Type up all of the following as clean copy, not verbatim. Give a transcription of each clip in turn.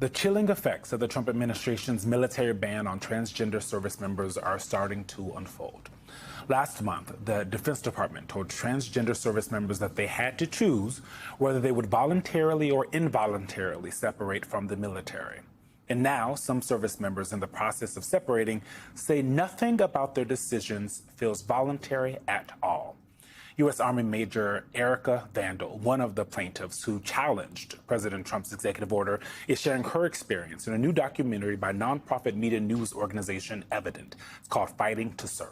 The chilling effects of the Trump administration's military ban on transgender service members are starting to unfold. Last month, the Defense Department told transgender service members that they had to choose whether they would voluntarily or involuntarily separate from the military. And now, some service members in the process of separating say nothing about their decisions feels voluntary at all. U.S. Army Major Erica Vandal, one of the plaintiffs who challenged President Trump's executive order, is sharing her experience in a new documentary by nonprofit media news organization Evident. It's called Fighting to Serve.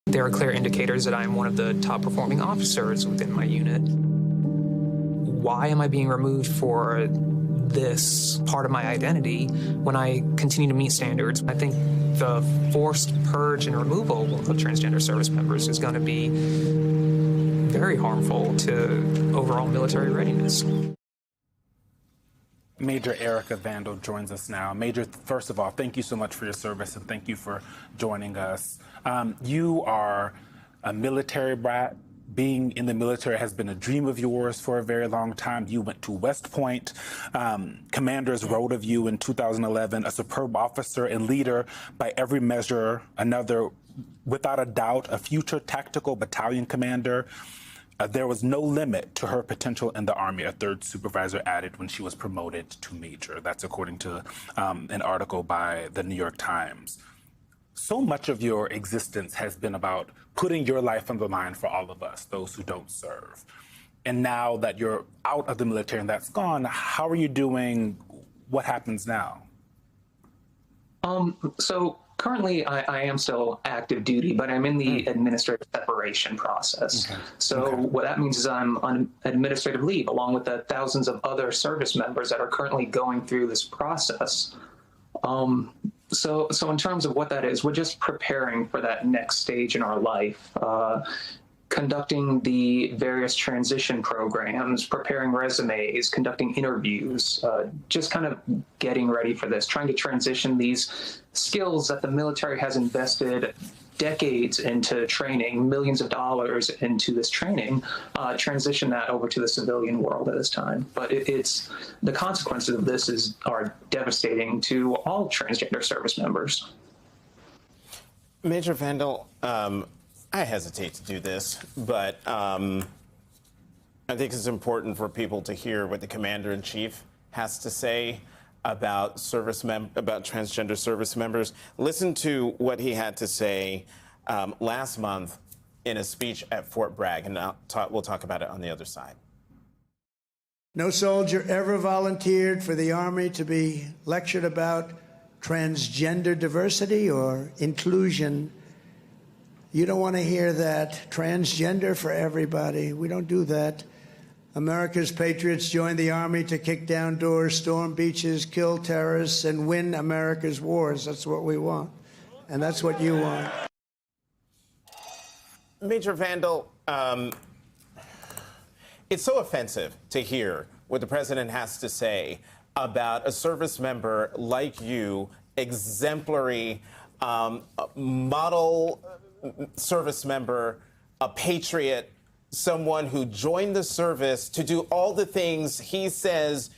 There are clear indicators that I am one of the top performing officers within my unit. Why am I being removed for this part of my identity when I continue to meet standards? I think the forced purge and removal of transgender service members is going to be very harmful to overall military readiness. Major Erica Vandal joins us now. Major, first of all, thank you so much for your service and thank you for joining us. You are a military brat. Being in the military has been a dream of yours for a very long time. You went to West Point. Commanders wrote of you in 2011, a superb officer and leader by every measure, another, without a doubt, a future tactical battalion commander. There was no limit to her potential in the Army, a third supervisor added when she was promoted to major. That's according to an article by the New York Times. So much of your existence has been about putting your life on the line for all of us, those who don't serve. And now that you're out of the military and that's gone, how are you doing? What happens now? So currently I am still active duty, but I'm in the administrative separation process. So what that means is I'm on administrative leave along with the thousands of other service members that are currently going through this process. So in terms of what that is, we're just preparing for that next stage in our life, conducting the various transition programs, preparing resumes, conducting interviews, just kind of getting ready for this, trying to transition these skills that the military has invested decades into training, millions of dollars into this training, transition that over to the civilian world at this time. But it's the consequences of this are devastating to all transgender service members. Major Vandal, I hesitate to do this, but I think it's important for people to hear what the Commander-in-Chief has to say about about transgender service members. Listen to what he had to say last month in a speech at Fort Bragg, and we'll talk about it on the other side. No soldier ever volunteered for the Army to be lectured about transgender diversity or inclusion. You don't want to hear that. Transgender for everybody. We don't do that. America's patriots joined the Army to kick down doors, storm beaches, kill terrorists, and win America's wars. That's what we want. And that's what you want. Major Vandal, it's so offensive to hear what the president has to say about a service member like you, exemplary, model service member, a patriot, someone who joined the service to do all the things he says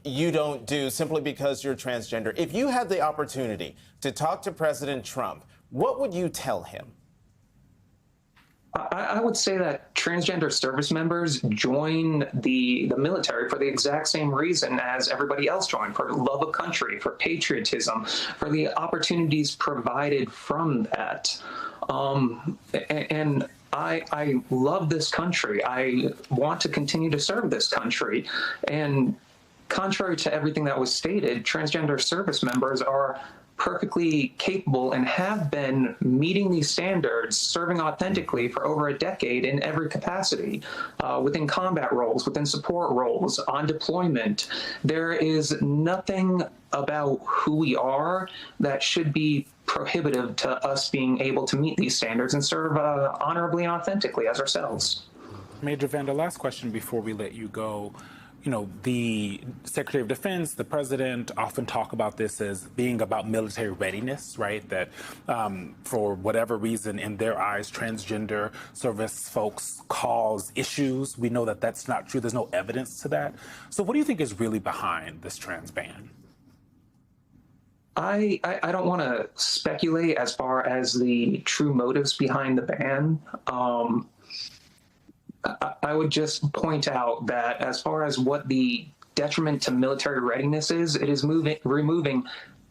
you don't do simply because you're transgender. If you had the opportunity to talk to President Trump, what would you tell him? I would say that transgender service members join the military for the exact same reason as everybody else joined, for love of country, for patriotism, for the opportunities provided from that. And I love this country. I want to continue to serve this country. And contrary to everything that was stated, transgender service members are perfectly capable and have been meeting these standards, serving authentically for over a decade in every capacity, within combat roles, within support roles, on deployment. There is nothing about who we are that should be prohibitive to us being able to meet these standards and serve honorably and authentically as ourselves. Major Vandal, last question before we let you go. the Secretary of Defense, the President often talk about this as being about military readiness, right? That for whatever reason, in their eyes, transgender service folks cause issues. We know that that's not true. There's no evidence to that. So what do you think is really behind this trans ban? I don't want to speculate as far as the true motives behind the ban. I would just point out that as far as what the detriment to military readiness is, it is removing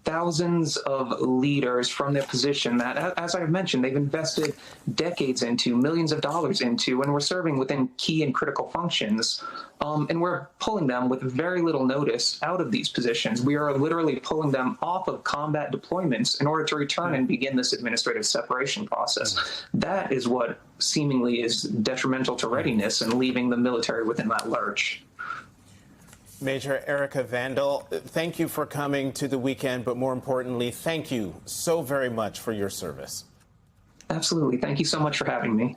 thousands of leaders from their position that, as I've mentioned, they've invested decades into, millions of dollars into, and we're serving within key and critical functions. And we're pulling them with very little notice out of these positions. We are literally pulling them off of combat deployments in order to return and begin this administrative separation process. That is what seemingly is detrimental to readiness and leaving the military within that lurch. Major Erica Vandal, thank you for coming to the weekend, but more importantly, thank you so very much for your service. Absolutely. Thank you so much for having me.